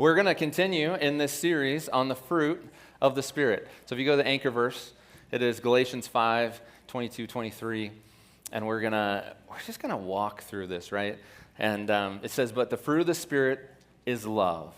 We're going to continue in this series on the fruit of the Spirit. So if you go to the anchor verse, it is Galatians 5:22-23, and we're just going to walk through this, right? And it says, but the fruit of the Spirit is love,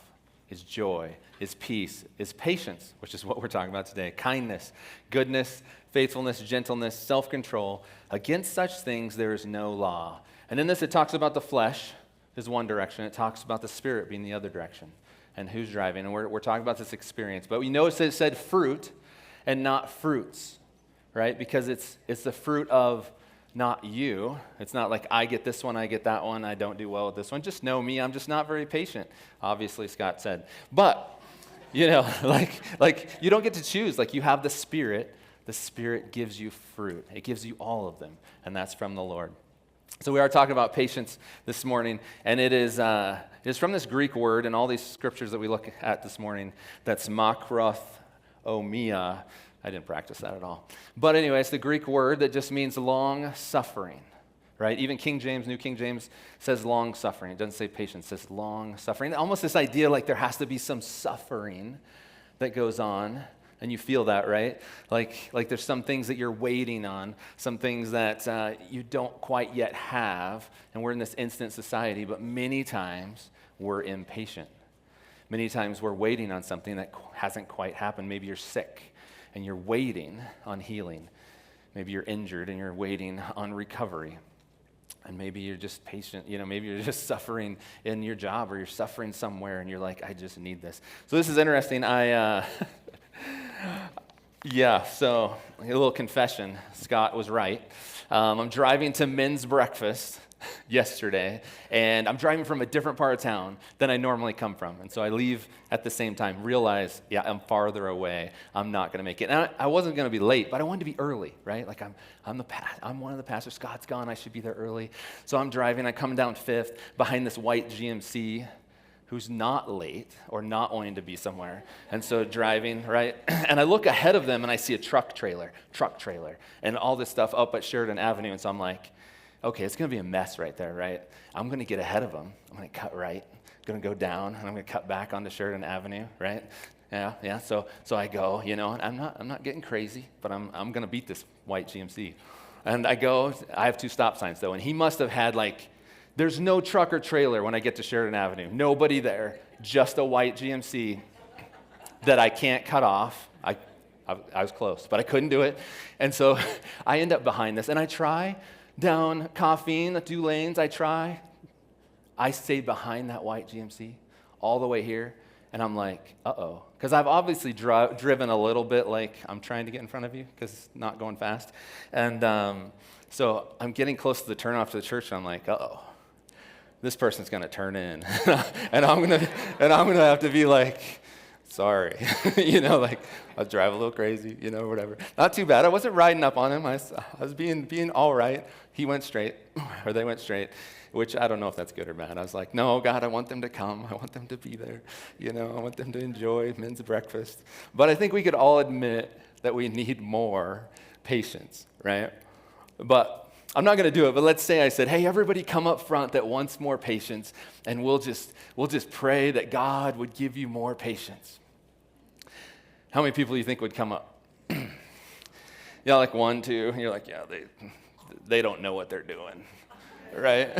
is joy, is peace, is patience, which is what we're talking about today, kindness, goodness, faithfulness, gentleness, self-control. Against such things there is no law. And in this it talks about the flesh is one direction. It talks about the Spirit being the other direction. And who's driving. And we're talking about this experience. But we notice it said fruit and not fruits, right? Because it's the fruit of not you. It's not like I get this one, I get that one, I don't do well with this one. Just know me, I'm just not very patient, obviously Scott said. But, like you don't get to choose. Like you have the Spirit gives you fruit. It gives you all of them, and that's from the Lord. So we are talking about patience this morning, and it is from this Greek word, and all these scriptures that we look at this morning, that's makrothomia. I didn't practice that at all. But anyway, it's the Greek word that just means long-suffering, right? Even King James, New King James, says long-suffering. It doesn't say patience, it says long-suffering. Almost this idea like there has to be some suffering that goes on. And you feel that, right? Like there's some things that you're waiting on, some things that you don't quite yet have, and we're in this instant society, but many times we're impatient. Many times we're waiting on something that hasn't quite happened. Maybe you're sick, and you're waiting on healing. Maybe you're injured, and you're waiting on recovery. And maybe you're just patient, maybe you're just suffering in your job, or you're suffering somewhere, and you're like, I just need this. So this is interesting. So a little confession. Scott was right. I'm driving to men's breakfast yesterday, and I'm driving from a different part of town than I normally come from. And so I leave at the same time, realize, I'm farther away. I'm not going to make it. And I wasn't going to be late, but I wanted to be early, right? Like I'm one of the pastors. Scott's gone. I should be there early. So I'm driving. I come down 5th behind this white GMC who's not late or not wanting to be somewhere. And so driving, right? And I look ahead of them and I see a truck trailer, and all this stuff up at Sheridan Avenue. And so I'm like, okay, it's going to be a mess right there, right? I'm going to get ahead of them. I'm going to cut right, going to go down, and I'm going to cut back onto Sheridan Avenue, right? Yeah. So I go, and I'm not getting crazy, but I'm going to beat this white GMC. And I go, I have 2 stop signs though, and he must have had there's no truck or trailer when I get to Sheridan Avenue. Nobody there, just a white GMC that I can't cut off. I was close, but I couldn't do it. And so I end up behind this, and I try down Coffeen, the 2 lanes, I stay behind that white GMC all the way here, and I'm like, uh-oh. Because I've obviously driven a little bit like I'm trying to get in front of you because it's not going fast. And so I'm getting close to the turnoff to the church, and I'm like, uh-oh. This person's going to turn in, and I'm going to have to be like, sorry, I'll drive a little crazy, whatever. Not too bad. I wasn't riding up on him. I was being all right. He went straight, or they went straight, which I don't know if that's good or bad. I was like, no, God, I want them to come. I want them to be there. I want them to enjoy men's breakfast. But I think we could all admit that we need more patience, right? But I'm not going to do it, but let's say I said, hey, everybody come up front that wants more patience, and we'll just pray that God would give you more patience. How many people do you think would come up? Yeah, like 1, 2, and you're like, yeah, they don't know what they're doing, right?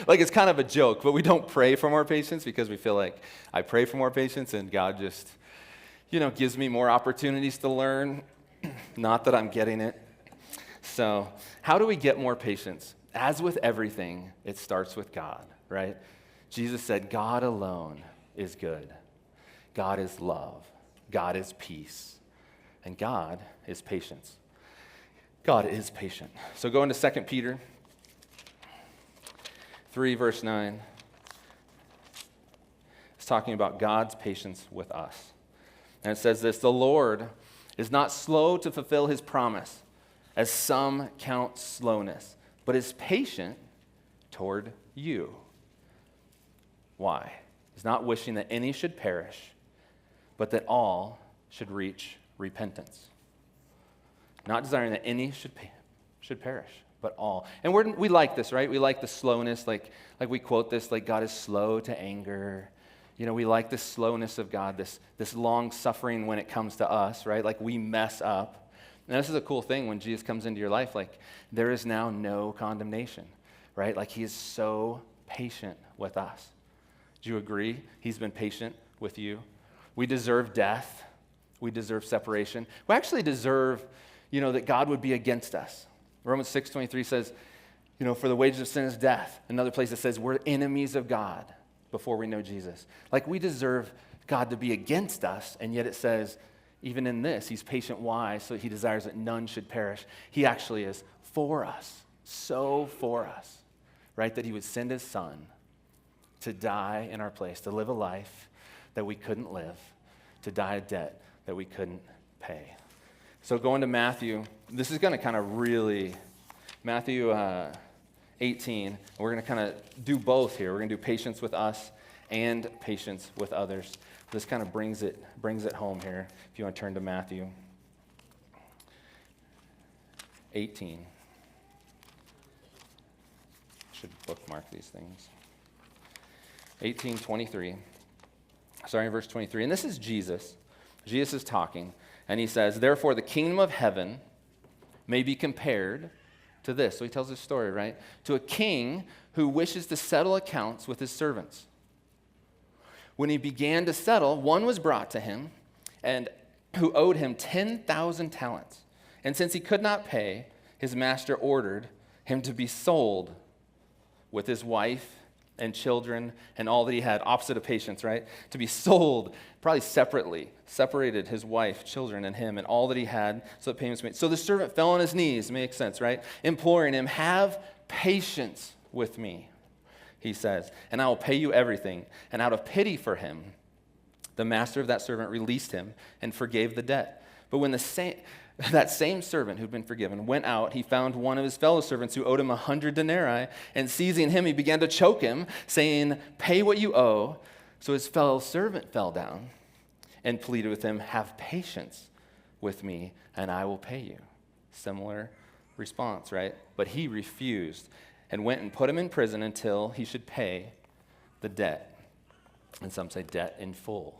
It's kind of a joke, but we don't pray for more patience because we feel like I pray for more patience, and God just, gives me more opportunities to learn. Not that I'm getting it. So how do we get more patience? As with everything, it starts with God, right? Jesus said, God alone is good. God is love. God is peace. And God is patience. God is patient. So go into 2 Peter 3, verse 9. It's talking about God's patience with us. And it says this, the Lord is not slow to fulfill his promise, as some count slowness, but is patient toward you. Why? He's not wishing that any should perish, but that all should reach repentance. Not desiring that any should perish, but all. And we like this, right? We like the slowness, like we quote this, like God is slow to anger, We like the slowness of God, this long suffering when it comes to us, right? Like we mess up. And this is a cool thing when Jesus comes into your life, like there is now no condemnation, right? Like he is so patient with us. Do you agree? He's been patient with you. We deserve death. We deserve separation. We actually deserve, that God would be against us. Romans 6:23 says, for the wages of sin is death. Another place that says we're enemies of God before we know Jesus. Like we deserve God to be against us, and yet it says, even in this, he's patient. Why? So he desires that none should perish. He actually is for us, so for us, right? That he would send his son to die in our place, to live a life that we couldn't live, to die a debt that we couldn't pay. So going to Matthew, this is going to kind of really, Matthew 18, we're going to kind of do both here. We're going to do patience with us and patience with others. This kind of brings it home here, if you want to turn to Matthew 18. Should bookmark these things. 18:23. Verse 23. And this is Jesus. Jesus is talking, and he says, therefore the kingdom of heaven may be compared to this. So he tells this story, right? To a king who wishes to settle accounts with his servants. When he began to settle, one was brought to him, and who owed him 10,000 talents. And since he could not pay, his master ordered him to be sold with his wife and children and all that he had, opposite of patience, right? To be sold, probably separated his wife, children, and him, and all that he had, so that payments made. So the servant fell on his knees, makes sense, right? Imploring him, have patience with me, he says, and I will pay you everything. And out of pity for him, the master of that servant released him and forgave the debt. But when that same servant who'd been forgiven went out, he found one of his fellow servants who owed him 100 denarii, and seizing him, he began to choke him, saying, pay what you owe. So his fellow servant fell down and pleaded with him, have patience with me, and I will pay you. Similar response, right? But he refused and went and put him in prison until he should pay the debt. And some say debt in full.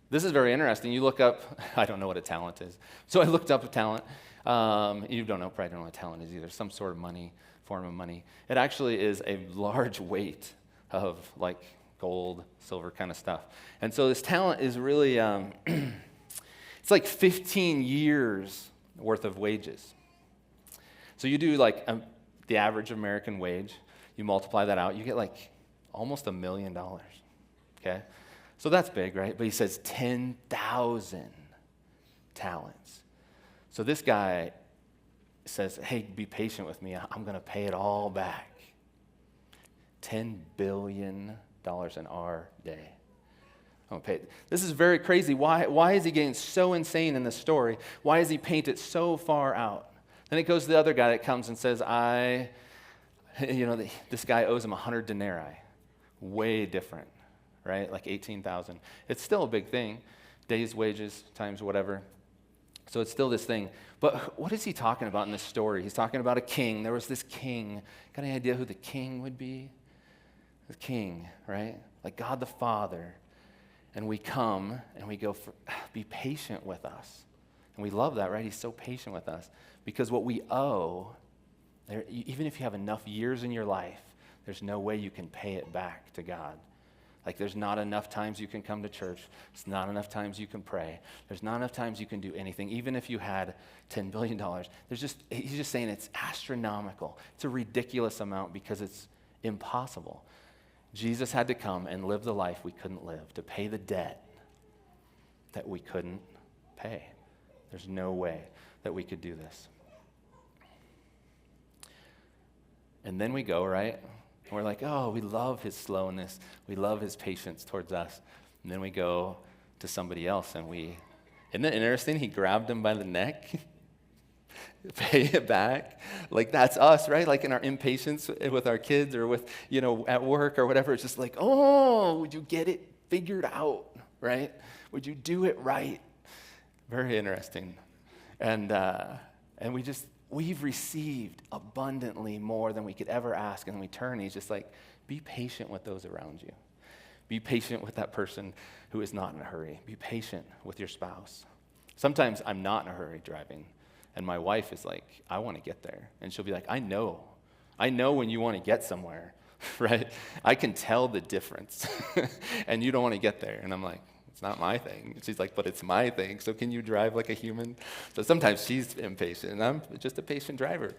This is very interesting. You look up, I don't know what a talent is. So I looked up a talent. You probably don't know what a talent is either. Some sort of money, form of money. It actually is a large weight of like gold, silver kind of stuff. And so this talent is really, it's like 15 years worth of wages. So you do like the average American wage, you multiply that out, you get like almost $1 million, okay? So that's big, right? But he says 10,000 talents. So this guy says, hey, be patient with me. I'm going to pay it all back. $10 billion in our day. I'm going to pay it. This is very crazy. Why is he getting so insane in this story? Why does he paint it so far out? Then it goes to the other guy that comes and says, this guy owes him 100 denarii. Way different. Right? Like 18,000. It's still a big thing. Day's wages times whatever. So it's still this thing. But what is he talking about in this story? He's talking about a king. There was this king. Got any idea who the king would be? The king, right? Like God the Father. And we come and we go, be patient with us. And we love that, right? He's so patient with us. Because what we owe, even if you have enough years in your life, there's no way you can pay it back to God. Like there's not enough times you can come to church. There's not enough times you can pray. There's not enough times you can do anything. Even if you had $10 billion, he's just saying it's astronomical. It's a ridiculous amount because it's impossible. Jesus had to come and live the life we couldn't live, to pay the debt that we couldn't pay. There's no way that we could do this. And then we go, right? And we're like, oh, we love his slowness. We love his patience towards us. And then we go to somebody else and isn't it interesting? He grabbed him by the neck, pay it back. Like that's us, right? Like in our impatience with our kids or with, at work or whatever. It's just like, oh, would you get it figured out, right? Would you do it right? Very interesting. And we've received abundantly more than we could ever ask. And we turn, he's just like, be patient with those around you. Be patient with that person who is not in a hurry. Be patient with your spouse. Sometimes I'm not in a hurry driving, and my wife is like, I want to get there. And she'll be like, I know when you want to get somewhere, right? I can tell the difference, and you don't want to get there. And I'm like, it's not my thing. She's like, but it's my thing, so can you drive like a human? So sometimes she's impatient, and I'm just a patient driver.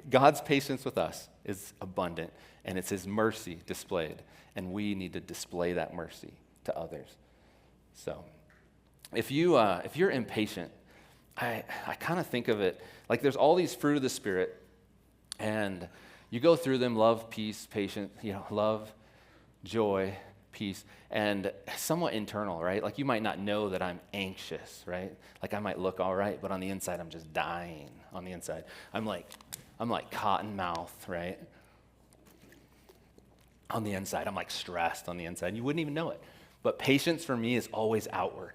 God's patience with us is abundant, and it's his mercy displayed, and we need to display that mercy to others. So if you're impatient, I kind of think of it like there's all these fruit of the Spirit, and you go through them: love, peace, patience, love, joy, peace, and somewhat internal, right? Like you might not know that I'm anxious, right? Like I might look all right, but on the inside I'm just dying. On the inside, I'm like cotton mouth, right? On the inside, I'm like stressed on the inside. You wouldn't even know it. But patience for me is always outward.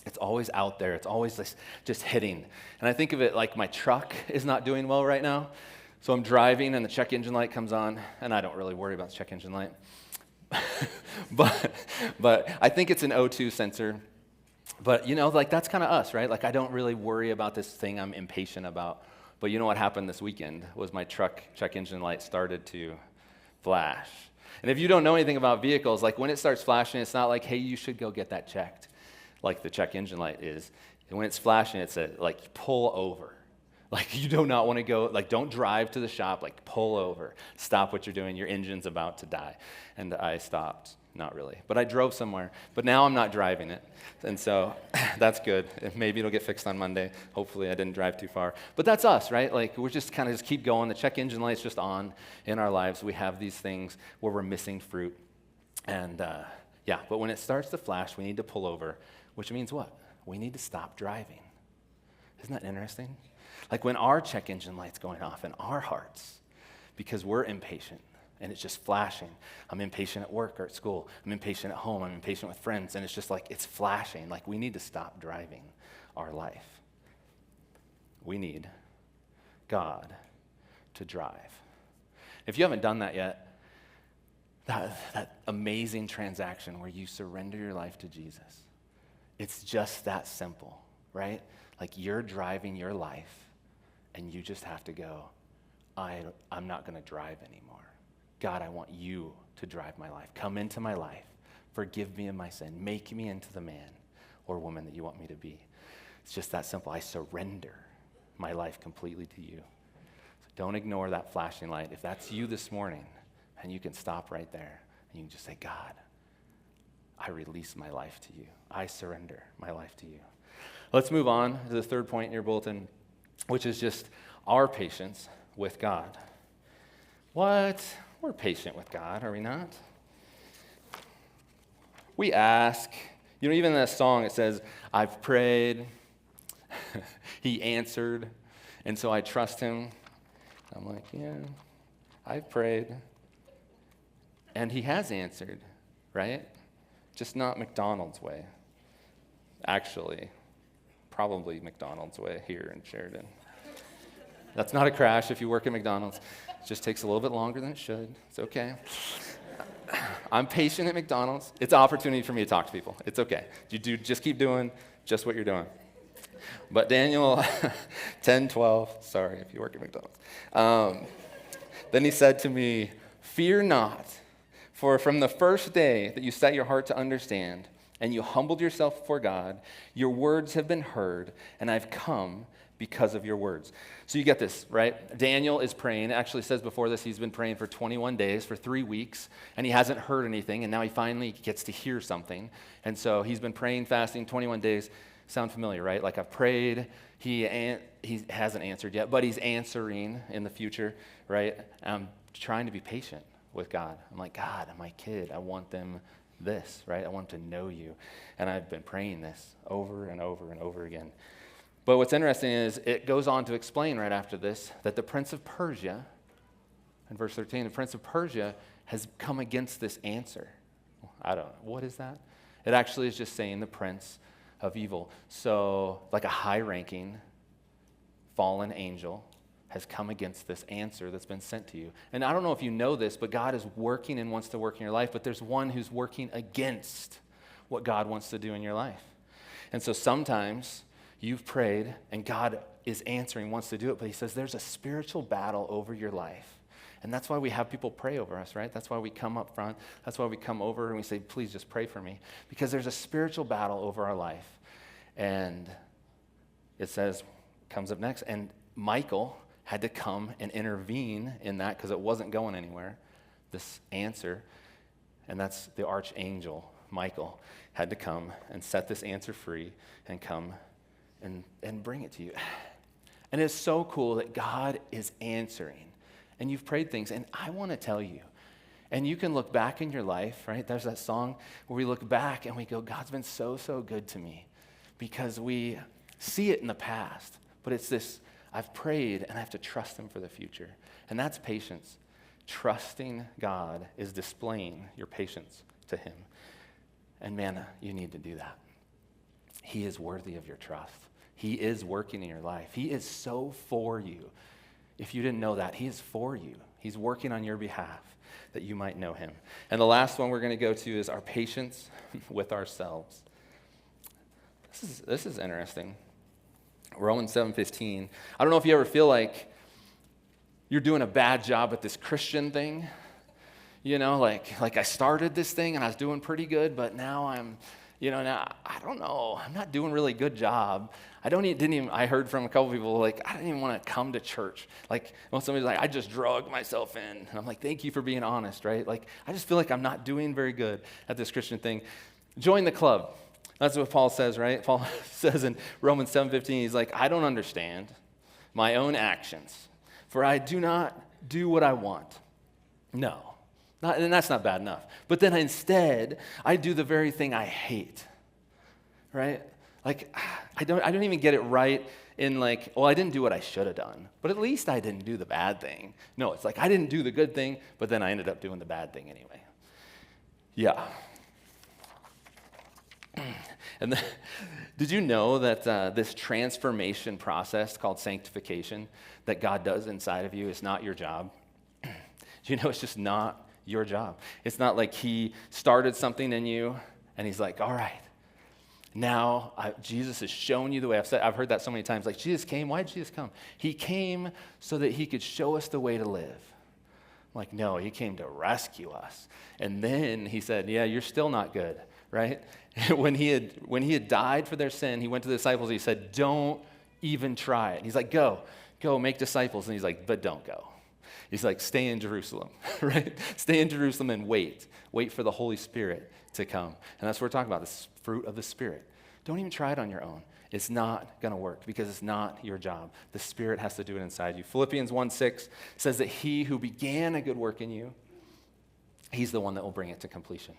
It's always out there. It's always just hitting. And I think of it like my truck is not doing well right now. So I'm driving and the check engine light comes on, and I don't really worry about the check engine light. but I think it's an O2 sensor. But that's kind of us, right? Like I don't really worry about this thing I'm impatient about. But you know what happened this weekend was my truck check engine light started to flash. And if you don't know anything about vehicles, like when it starts flashing, it's not like, hey, you should go get that checked, like the check engine light is. And when it's flashing, it's like pull over. Like you do not want to go, like don't drive to the shop, like pull over. Stop what you're doing, your engine's about to die. And I stopped, not really. But I drove somewhere, but now I'm not driving it. And so that's good. Maybe it'll get fixed on Monday. Hopefully I didn't drive too far. But that's us, right? Like we're just kind of just keep going. The check engine light's just on in our lives. We have these things where we're missing fruit. And but when it starts to flash, we need to pull over, which means what? We need to stop driving. Isn't that interesting? Like when our check engine light's going off in our hearts because we're impatient and it's just flashing. I'm impatient at work or at school. I'm impatient at home. I'm impatient with friends. And it's just like it's flashing. Like we need to stop driving our life. We need God to drive. If you haven't done that yet, that amazing transaction where you surrender your life to Jesus, it's just that simple, right? Like you're driving your life and you just have to go, I'm not going to drive anymore. God, I want you to drive my life. Come into my life. Forgive me of my sin. Make me into the man or woman that you want me to be. It's just that simple. I surrender my life completely to you. So don't ignore that flashing light. If that's you this morning, and you can stop right there, and you can just say, God, I release my life to you. I surrender my life to you. Let's move on to the third point in your bulletin, which is just our patience with God. What? We're patient with God, are we not? We ask. Even in that song it says, I've prayed, he answered, and so I trust him. I'm like, yeah, I've prayed, and he has answered, right? Just not McDonald's way. Actually, probably McDonald's way here in Sheridan. That's not a crash if you work at McDonald's. It just takes a little bit longer than it should. It's okay. I'm patient at McDonald's. It's an opportunity for me to talk to people. It's okay. Just keep doing just what you're doing. But Daniel 10:12, sorry if you work at McDonald's. Then he said to me, fear not, for from the first day that you set your heart to understand and you humbled yourself before God, your words have been heard, and I've come because of your words. So you get this, right? Daniel is praying. It actually says before this he's been praying for 21 days, for 3 weeks, and he hasn't heard anything, and now he finally gets to hear something. And so he's been praying, fasting, 21 days. Sound familiar, right? Like I've prayed, he hasn't answered yet, but he's answering in the future, right? I'm trying to be patient with God. I'm like, God, I'm my kid. I want them this, right? I want them to know you. And I've been praying this over and over and over again. But what's interesting is it goes on to explain right after this that the prince of Persia, in verse 13, the prince of Persia has come against this answer. I don't know. What is that? It actually is just saying the prince of evil. So like a high-ranking fallen angel has come against this answer that's been sent to you. And I don't know if you know this, but God is working and wants to work in your life, but there's one who's working against what God wants to do in your life. And so sometimes you've prayed and God is answering, wants to do it, but he says there's a spiritual battle over your life. And that's why we have people pray over us, right? That's why we come up front. That's why we come over and we say, please just pray for me. Because there's a spiritual battle over our life. And it says, comes up next, and Michael had to come and intervene in that because it wasn't going anywhere, this answer. And that's the archangel, Michael, had to come and set this answer free and come and bring it to you. And it's so cool that God is answering. And you've prayed things, and I want to tell you, and you can look back in your life, right? There's that song where we look back and we go, God's been so, so good to me, because we see it in the past. But it's this, I've prayed and I have to trust him for the future. And that's patience. Trusting God is displaying your patience to him. And man, you need to do that. He is worthy of your trust. He is working in your life. He is so for you. If you didn't know that, he is for you. He's working on your behalf that you might know him. And the last one we're going to go to is our patience with ourselves. This is interesting. Romans 7:15. I don't know if you ever feel like you're doing a bad job at this Christian thing. You know, like I started this thing and I was doing pretty good, but now now I don't know. I'm not doing a really good job. I heard from a couple people, like, I didn't even want to come to church. Like, when somebody's like, I just drug myself in. And I'm like, thank you for being honest, right? Like, I just feel like I'm not doing very good at this Christian thing. Join the club. That's what Paul says, right? Paul says in Romans 7:15, he's like, I don't understand my own actions, for I do not do what I want. No. And that's not bad enough. But then instead, I do the very thing I hate, right? Like, I don't even get it right in like, well, I didn't do what I should have done, but at least I didn't do the bad thing. No, it's like I didn't do the good thing, but then I ended up doing the bad thing anyway. Yeah. And did you know that this transformation process called sanctification that God does inside of you is not your job? Do you know it's just not your job? It's not like he started something in you and he's like, all right, now Jesus has shown you the way. I've heard that so many times. Like, Jesus came. Why did Jesus come? He came so that he could show us the way to live. I'm like, no, he came to rescue us. And then he said, yeah, you're still not good, right? When he had died for their sin, he went to the disciples and he said, don't even try it. And he's like, go make disciples. And he's like, but don't go. He's like, stay in Jerusalem, right? Stay in Jerusalem and wait for the Holy Spirit to come. And that's what we're talking about, this fruit of the Spirit. Don't even try it on your own. It's not going to work because it's not your job. The Spirit has to do it inside you. Philippians 1:6 says that he who began a good work in you, he's the one that will bring it to completion.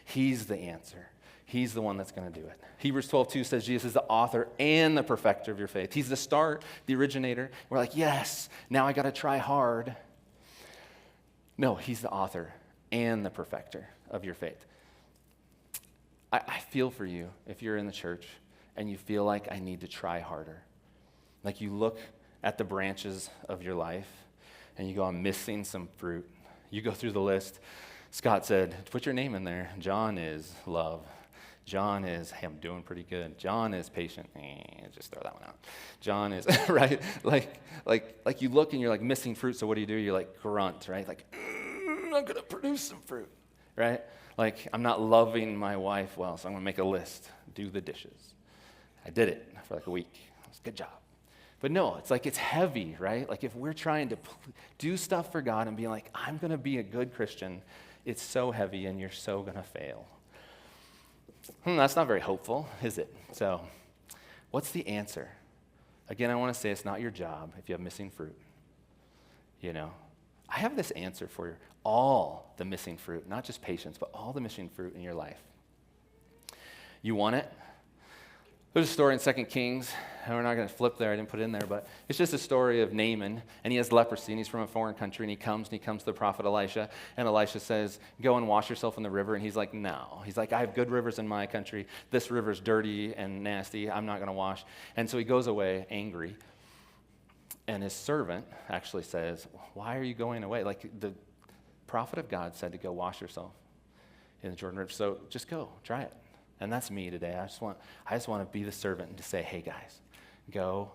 He's the answer. He's the one that's going to do it. Hebrews 12:2 says Jesus is the author and the perfecter of your faith. He's the start, the originator. We're like, yes, now I got to try hard. No, he's the author and the perfecter of your faith. I feel for you if you're in the church and you feel like I need to try harder. Like you look at the branches of your life and you go, I'm missing some fruit. You go through the list. Scott said, put your name in there. John is love. John is, hey, I'm doing pretty good. John is patient. Just throw that one out. John is, right? Like you look and you're like missing fruit, so what do? You're like grunt, right? Like, I'm going to produce some fruit, right? Like, I'm not loving my wife well, so I'm going to make a list. Do the dishes. I did it for like a week. It was a good job. But no, it's like it's heavy, right? Like if we're trying to do stuff for God and be like, I'm going to be a good Christian, it's so heavy and you're so going to fail. That's not very hopeful, is it? So what's the answer? Again, I want to say it's not your job if you have missing fruit. You know, I have this answer for you. All the missing fruit, not just patience, but all the missing fruit in your life. You want it? There's a story in 2 Kings, and we're not going to flip there, I didn't put it in there, but it's just a story of Naaman, and he has leprosy, and he's from a foreign country, and he comes to the prophet Elisha, and Elisha says, go and wash yourself in the river, and he's like, no. He's like, I have good rivers in my country. This river's dirty and nasty. I'm not going to wash. And so he goes away angry. And his servant actually says, why are you going away? Like the prophet of God said to go wash yourself in the Jordan River. So just go, try it. And that's me today. I just want to be the servant and to say, hey guys, go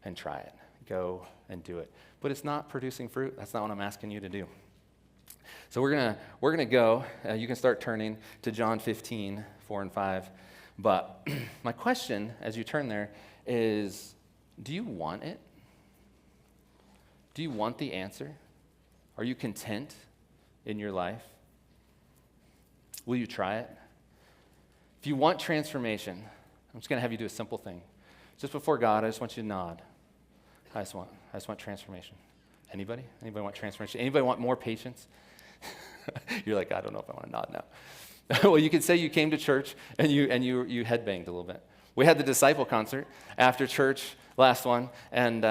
and try it. Go and do it. But it's not producing fruit. That's not what I'm asking you to do. So we're gonna go. You can start turning to John 15, 4 and 5. But my question as you turn there is, do you want it? Do you want the answer? Are you content in your life? Will you try it? If you want transformation, I'm just going to have you do a simple thing. Just before God, I just want you to nod. I just want transformation. Anybody? Anybody want transformation? Anybody want more patience? You're like, I don't know if I want to nod now. Well, you could say you came to church and you headbanged a little bit. We had the disciple concert after church, last one, and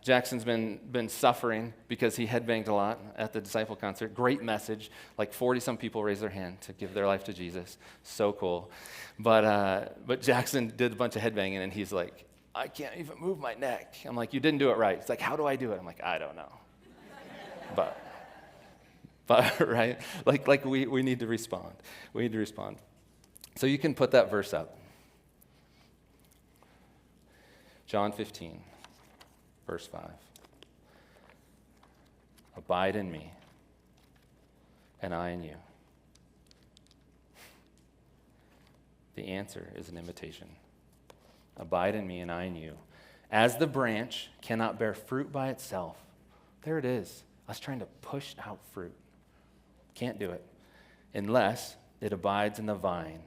Jackson's been suffering because he headbanged a lot at the disciple concert. Great message. Like 40-some people raised their hand to give their life to Jesus. So cool. But Jackson did a bunch of headbanging, and he's like, I can't even move my neck. I'm like, you didn't do it right. It's like, how do I do it? I'm like, I don't know. But right? Like we need to respond. We need to respond. So you can put that verse up. John 15, verse 5. Abide in me, and I in you. The answer is an invitation. Abide in me, and I in you. As the branch cannot bear fruit by itself, there it is, us trying to push out fruit. Can't do it unless it abides in the vine.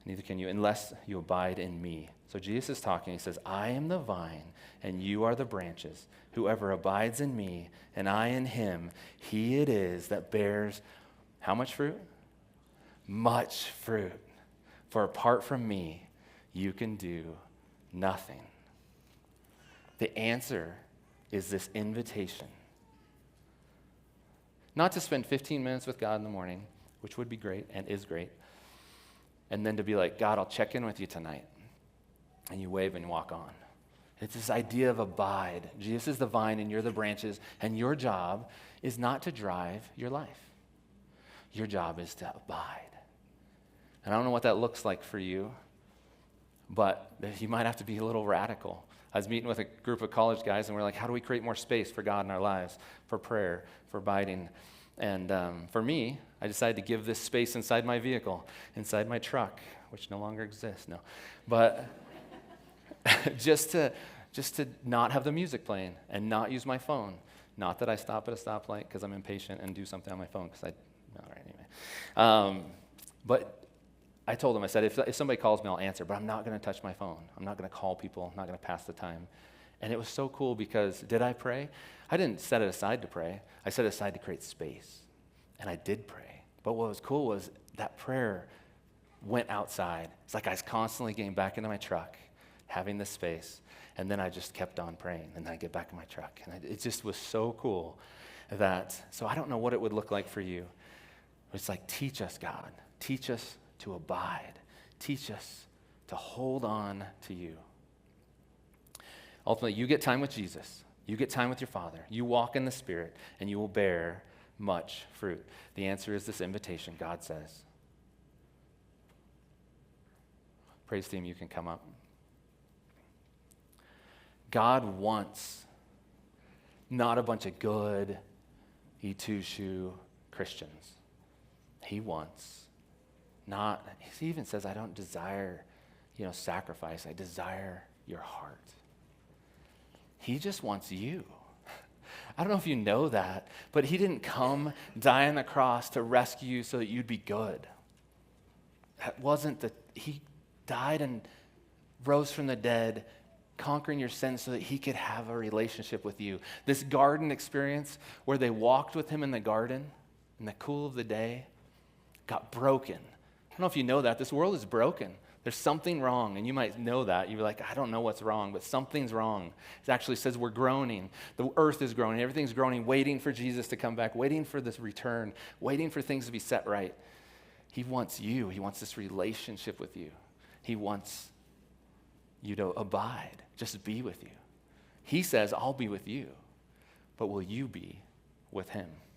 Neither can you unless you abide in me. So Jesus is talking. He says, I am the vine, and you are the branches. Whoever abides in me, and I in him, he it is that bears how much fruit? Much fruit. For apart from me, you can do nothing. The answer is this invitation. Not to spend 15 minutes with God in the morning, which would be great and is great, and then to be like, God, I'll check in with you tonight. And you wave and walk on. It's this idea of abide. Jesus is the vine and you're the branches, and your job is not to drive your life. Your job is to abide. And I don't know what that looks like for you, but you might have to be a little radical. I was meeting with a group of college guys, and we're like, how do we create more space for God in our lives, for prayer, for abiding? And for me, I decided to give this space inside my vehicle, inside my truck, which no longer exists, no. But just to not have the music playing and not use my phone. Not that I stop at a stoplight because I'm impatient and do something on my phone, because all right, anyway. But I told them, I said, if somebody calls me, I'll answer, but I'm not going to touch my phone. I'm not going to call people. I'm not going to pass the time. And it was so cool because did I pray? I didn't set it aside to pray. I set it aside to create space. And I did pray. But what was cool was that prayer went outside. It's like I was constantly getting back into my truck, having this space, and then I just kept on praying, and then I get back in my truck. And it just was so cool so I don't know what it would look like for you. It's like, teach us, God. Teach us to abide. Teach us to hold on to you. Ultimately, you get time with Jesus. You get time with your Father. You walk in the Spirit, and you will bear much fruit. The answer is this invitation, God says. Praise team, you can come up. God wants not a bunch of good, E2 Christians. He wants not, he even says, I don't desire, sacrifice. I desire your heart. He just wants you. I don't know if you know that, but he didn't come, die on the cross to rescue you so that you'd be good. That wasn't he died and rose from the dead, conquering your sins so that he could have a relationship with you. This garden experience where they walked with him in the garden in the cool of the day got broken. I don't know if you know that. This world is broken. There's something wrong, and you might know that. You're like, I don't know what's wrong, but something's wrong. It actually says we're groaning. The earth is groaning. Everything's groaning, waiting for Jesus to come back, waiting for this return, waiting for things to be set right. He wants you. He wants this relationship with you. He wants you to abide, just be with you. He says, I'll be with you, but will you be with him?